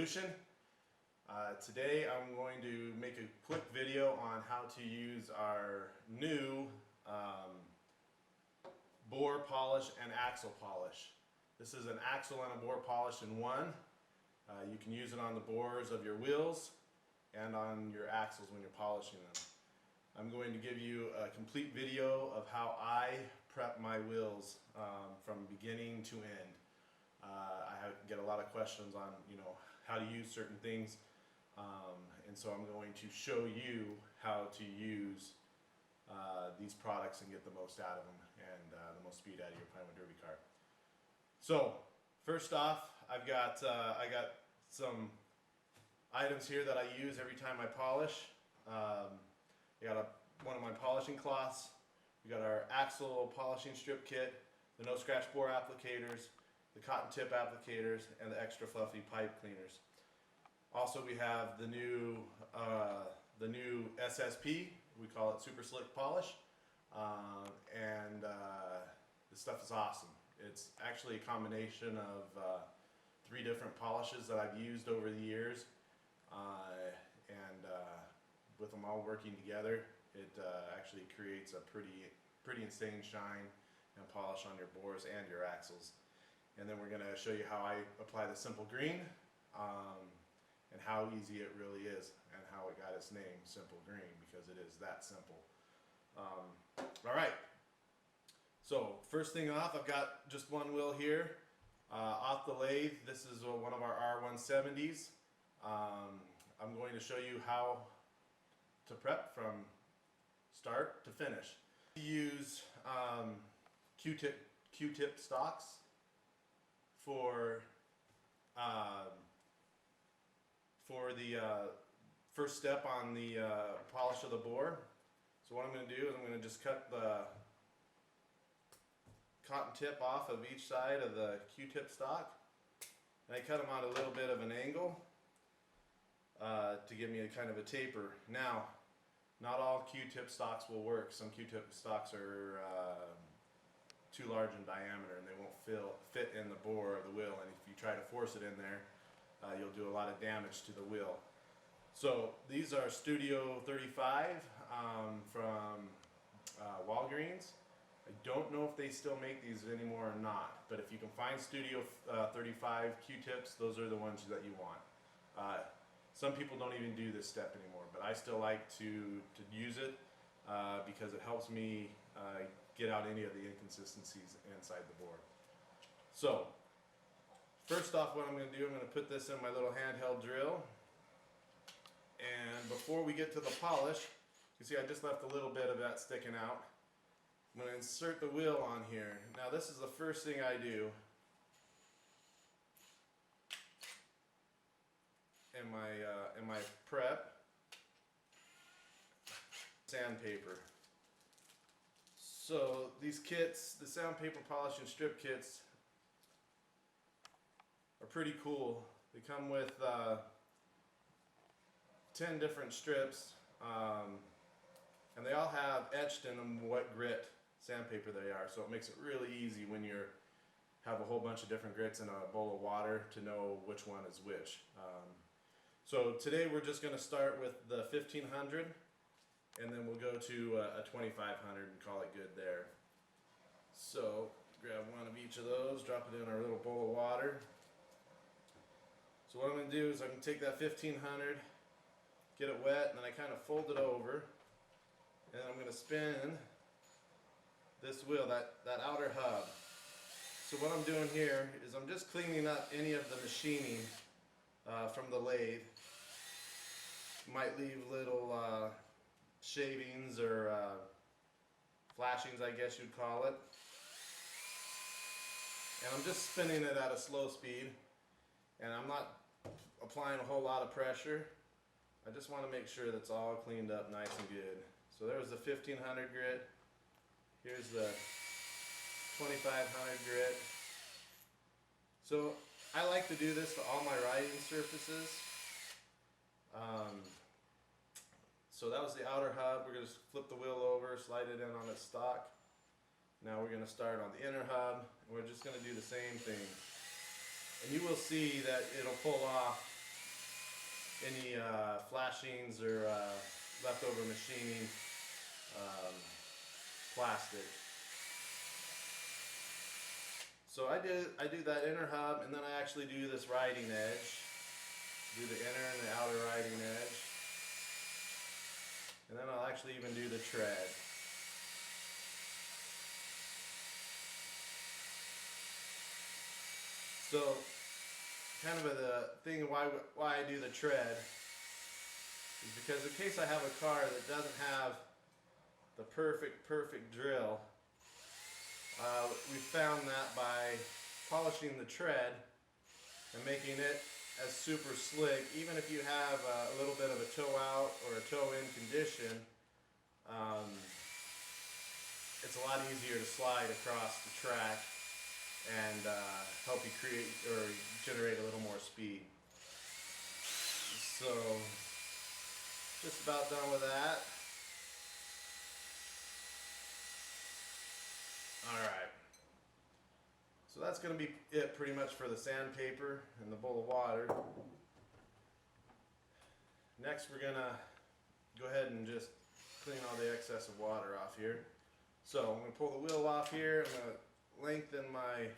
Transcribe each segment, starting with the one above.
Evolution. Today I'm going to make a quick video on how to use our new bore polish and axle polish. This is an axle and a bore polish in one. You can use it on the bores of your wheels and on your axles when you're polishing them. I'm going to give you a complete video of how I prep my wheels from beginning to end. I get a lot of questions on, how to use certain things, and so I'm going to show you how to use these products and get the most out of them and the most speed out of your Pinewood Derby car. So first off, I got some items here that I use every time I polish. I got one of my polishing cloths. We got our axle polishing strip kit, the no scratch bore applicators, the cotton tip applicators, and the extra fluffy pipe cleaners. Also, we have the new SSP. We call it Super Slick Polish, and this stuff is awesome. It's actually a combination of 3 different polishes that I've used over the years, and with them all working together, it actually creates a pretty insane shine and polish on your bores and your axles. And then we're going to show you how I apply the Simple Green, and how easy it really is, and how it got its name, Simple Green, because it is that simple. Alright, so first thing off, I've got just one wheel here off the lathe. This is one of our R170s. I'm going to show you how to prep from start to finish. Use Q-tip stocks for the first step on the polish of the bore. So what I'm going to do is I'm going to just cut the cotton tip off of each side of the Q-tip stock, and I cut them at a little bit of an angle to give me a kind of a taper. Now, not all Q-tip stocks will work. Some Q-tip stocks are too large in diameter and they won't fit in the bore of the wheel, and if you try to force it in there, you'll do a lot of damage to the wheel. So these are Studio 35 from Walgreens. I don't know if they still make these anymore or not, but if you can find Studio 35 Q-tips, those are the ones that you want. Some people don't even do this step anymore, but I still like to use it because it helps me get out any of the inconsistencies inside the bore. So first off, what I'm going to do, I'm going to put this in my little handheld drill, and before we get to the polish, you see I just left a little bit of that sticking out. I'm going to insert the wheel on here. Now this is the first thing I do in my prep. Sandpaper. So these kits, the sandpaper polish and strip kits, are pretty cool. They come with 10 different strips, and they all have etched in them what grit sandpaper they are, so it makes it really easy when you have a whole bunch of different grits in a bowl of water to know which one is which. So today we're just going to start with the 1500, and then we'll go to a 2500 and call it good there. So grab one of each of those, drop it in our little bowl of water. So what I'm going to do is I'm going to take that 1500, get it wet, and then I kind of fold it over, and then I'm going to spin this wheel, that outer hub. So what I'm doing here is I'm just cleaning up any of the machining from the lathe. Might leave little shavings or flashings, I guess you'd call it. And I'm just spinning it at a slow speed, and I'm not applying a whole lot of pressure. I just want to make sure that's all cleaned up nice and good. So there's the 1500 grit. Here's the 2500 grit. So I like to do this to all my riding surfaces. So that was the outer hub. We're going to flip the wheel over, slide it in on its stock. Now we're going to start on the inner hub, and we're just going to do the same thing. And you will see that it'll pull off any flashings or leftover machining plastic. So I do that inner hub, and then I actually do this riding edge. Do the inner and the outer riding edge. And then I'll actually even do the tread. So kind of the thing why I do the tread is because in case I have a car that doesn't have the perfect drill, we found that by polishing the tread and making it as super slick, even if you have a little bit of a toe out or a toe in condition, it's a lot easier to slide across the track and help you create or generate a little more speed. So just about done with that. Alright, so that's going to be it pretty much for the sandpaper and the bowl of water. Next we're going to go ahead and just clean all the excess of water off here. So I'm going to pull the wheel off here. I'm going to lengthen my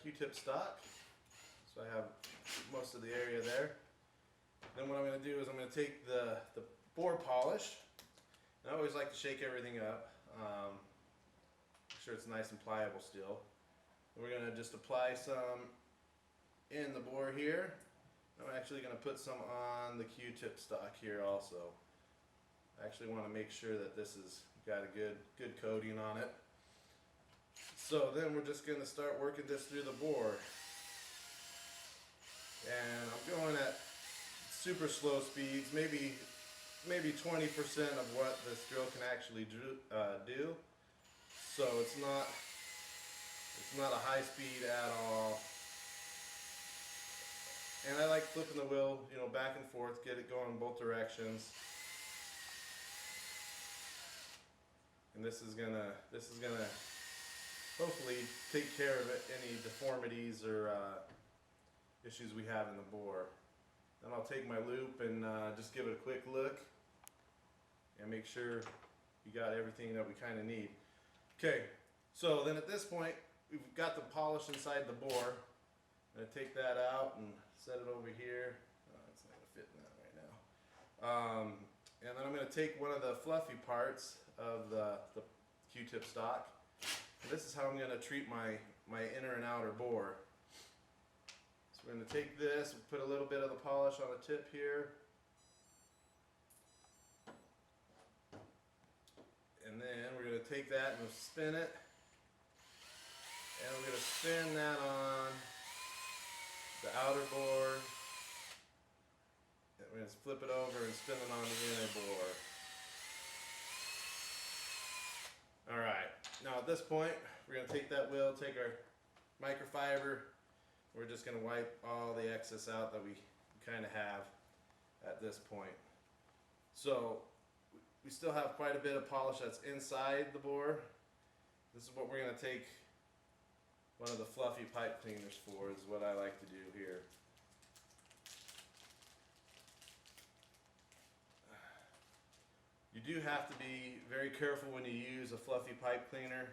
Q-tip stock so I have most of the area there. Then what I'm going to do is I'm going to take the bore polish. And I always like to shake everything up. Make sure it's nice and pliable still. And we're going to just apply some in the bore here. I'm actually going to put some on the Q-tip stock here also. I actually want to make sure that this has got a good coating on it. So then we're just going to start working this through the bore. And I'm going at super slow speeds, maybe 20% of what this drill can actually do. So it's not a high speed at all. And I like flipping the wheel, back and forth, get it going both directions. And this is gonna hopefully take care of any deformities or issues we have in the bore. Then I'll take my loop and just give it a quick look and make sure you got everything that we kind of need. Okay, so then at this point we've got the polish inside the bore. I'm going to take that out and set it over here. It's not going to fit in that right now. And then I'm going to take one of the fluffy parts of the Q-tip stock. And this is how I'm going to treat my inner and outer bore. So we're going to take this, put a little bit of the polish on the tip here. And then we're going to take that and we'll spin it. And we're going to spin that on the outer bore. And we're going to flip it over and spin it on the inner bore. Alright, now at this point, we're going to take that wheel, take our microfiber. We're just going to wipe all the excess out that we kind of have at this point. So we still have quite a bit of polish that's inside the bore. This is what we're going to take one of the fluffy pipe cleaners for, is what I like to do here. You do have to be very careful when you use a fluffy pipe cleaner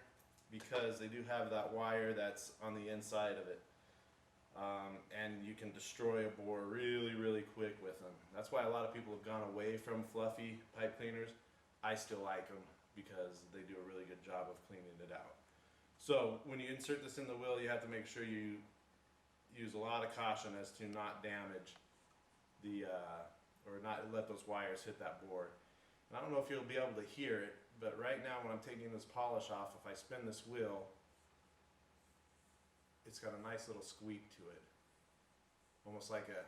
because they do have that wire that's on the inside of it. And you can destroy a bore really quick with them. That's why a lot of people have gone away from fluffy pipe cleaners. I still like them because they do a really good job of cleaning it out. So when you insert this in the wheel, you have to make sure you use a lot of caution as to not damage or not let those wires hit that bore. And I don't know if you'll be able to hear it, but right now when I'm taking this polish off, if I spin this wheel, it's got a nice little squeak to it. Almost like a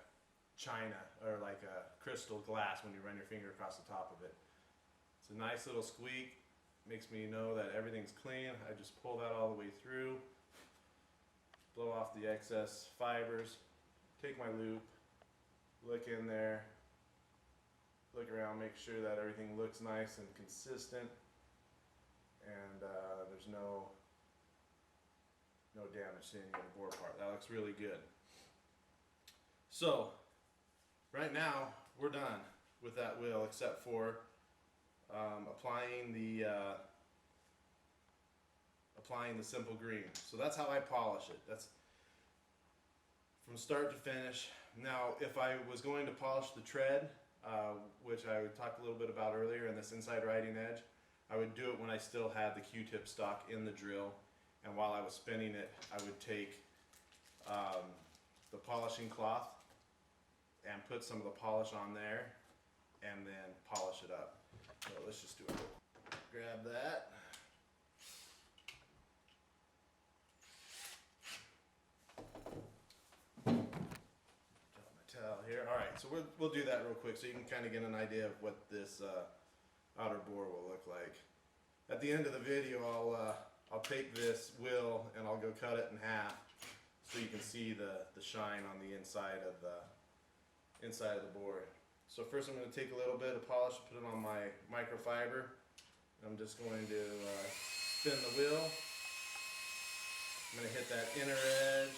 china or like a crystal glass when you run your finger across the top of it. It's a nice little squeak. Makes me know that everything's clean. I just pull that all the way through, blow off the excess fibers, take my loop, look in there, look around, make sure that everything looks nice and consistent, and there's no damage to any of the bore part. That looks really good. So right now we're done with that wheel, except for applying the simple green. So that's how I polish it. That's from start to finish. Now, if I was going to polish the tread, which I talked a little bit about earlier, in this inside riding edge, I would do it when I still had the Q-tip stock in the drill, and while I was spinning it, I would take the polishing cloth and put some of the polish on there, and then polish it up. So let's just do it. Grab that. Here. All right, so we'll do that real quick so you can kind of get an idea of what this outer bore will look like. At the end of the video, I'll take this wheel and I'll go cut it in half so you can see the shine on the inside of the board. So first I'm going to take a little bit of polish and put it on my microfiber. I'm just going to spin the wheel. I'm going to hit that inner edge.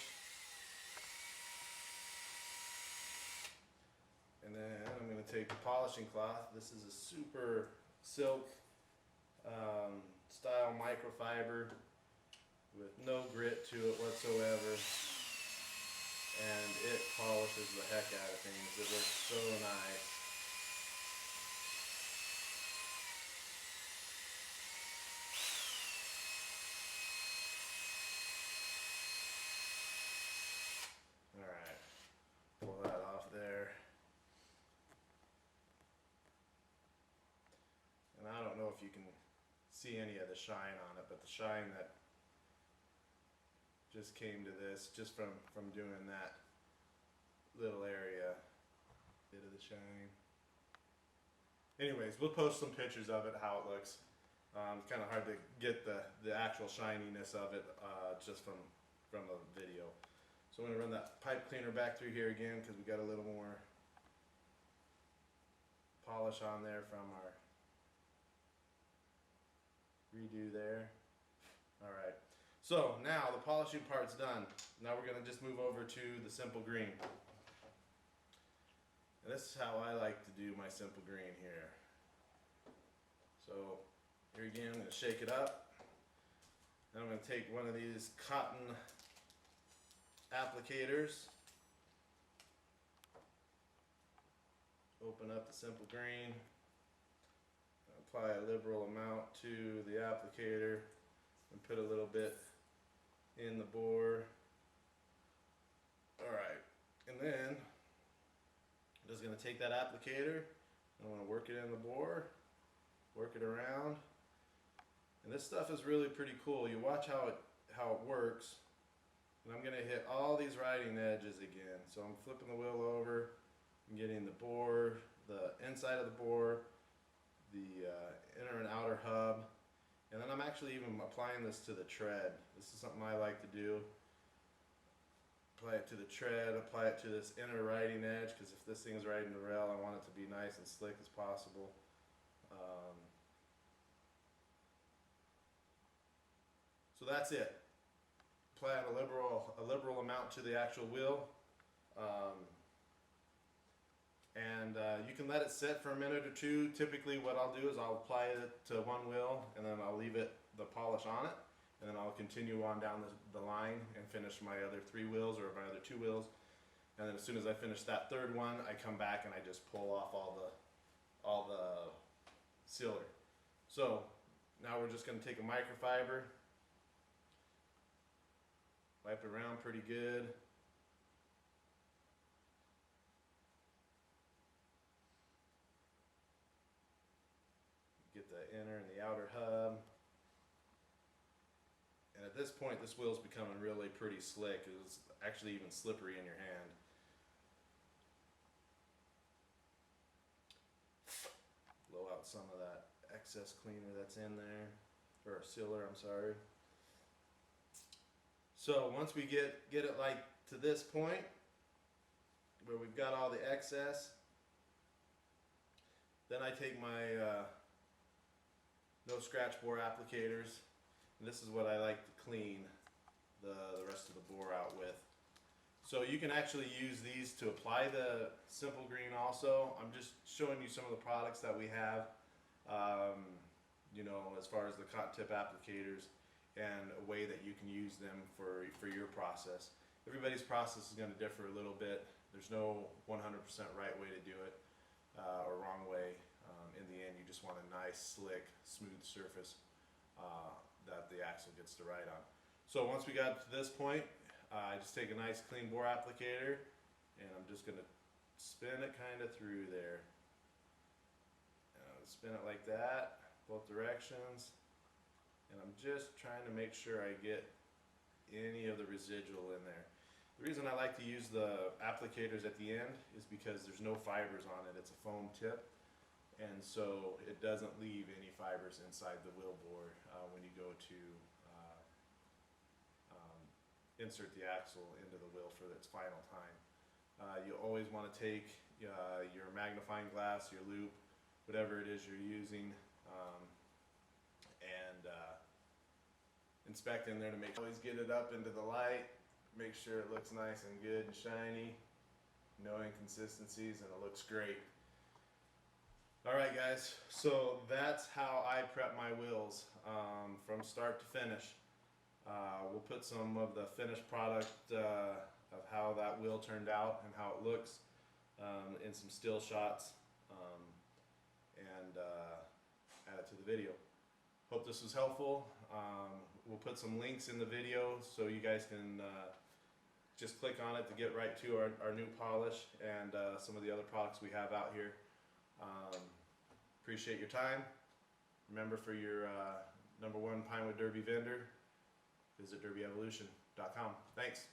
And then I'm going to take the polishing cloth. This is a super silk style microfiber with no grit to it whatsoever. And it polishes the heck out of things. It looks so nice. Alright, pull that off there. And I don't know if you can see any of the shine on it, but the shine that just came to this just from doing that little area, bit of the shine. Anyways, we'll post some pictures of it, how it looks. It's kind of hard to get the actual shininess of it just from a video. So I'm going to run that pipe cleaner back through here again because we got a little more polish on there from our redo there. Alright, so now the polishing part's done. Now we're going to just move over to the simple green. And this is how I like to do my simple green here. So here again, I'm going to shake it up. And I'm going to take one of these cotton applicators, open up the simple green, apply a liberal amount to the applicator, and put a little bit in the bore. Alright, and then I'm just going to take that applicator, and I'm going to work it in the bore, work it around. And this stuff is really pretty cool. You watch how it works. And I'm going to hit all these riding edges again. So I'm flipping the wheel over, I'm getting the bore, the inside of the bore, the inner and outer hub, and then I'm actually even applying this to the tread. This is something I like to do. Apply it to the tread, apply it to this inner riding edge, because if this thing's riding the rail, I want it to be nice and slick as possible. So that's it. Apply a liberal amount to the actual wheel, and you can let it sit for a minute or two. Typically what I'll do is I'll apply it to one wheel and then I'll leave the polish on it, and then I'll continue on down the line and finish my other 3 wheels or my other 2 wheels, and then as soon as I finish that 3rd one, I come back and I just pull off all the sealer. So now we're just going to take a microfiber, wipe it around pretty good. Get the inner and the outer hub. And at this point, this wheel's becoming really pretty slick. It's actually even slippery in your hand. Blow out some of that excess cleaner that's in there, or sealer, I'm sorry. So once we get it like to this point where we've got all the excess, then I take my no scratch bore applicators, and this is what I like to clean the rest of the bore out with. So you can actually use these to apply the Simple Green also. I'm just showing you some of the products that we have, you know, as far as the cotton tip applicators and a way that you can use them for your process. Everybody's process is going to differ a little bit. There's no 100% right way to do it or wrong way. In the end, you just want a nice, slick, smooth surface that the axle gets to ride on. So once we got to this point, I just take a nice clean bore applicator and I'm just going to spin it kind of through there. Spin it like that, both directions. And I'm just trying to make sure I get any of the residual in there. The reason I like to use the applicators at the end is because there's no fibers on it. It's a foam tip. And so it doesn't leave any fibers inside the wheel bore when you go to insert the axle into the wheel for its final time. You always want to take your magnifying glass, your loop, whatever it is you're using, and inspect in there to make sure. Always get it up into the light, make sure it looks nice and good and shiny, no inconsistencies, and it looks great. Alright guys, so that's how I prep my wheels from start to finish. We'll put some of the finished product of how that wheel turned out and how it looks in some still shots and add it to the video. Hope this was helpful. We'll put some links in the video so you guys can just click on it to get right to our new polish and some of the other products we have out here. Appreciate your time. Remember, for your #1 Pinewood Derby vendor, visit derbyevolution.com. Thanks.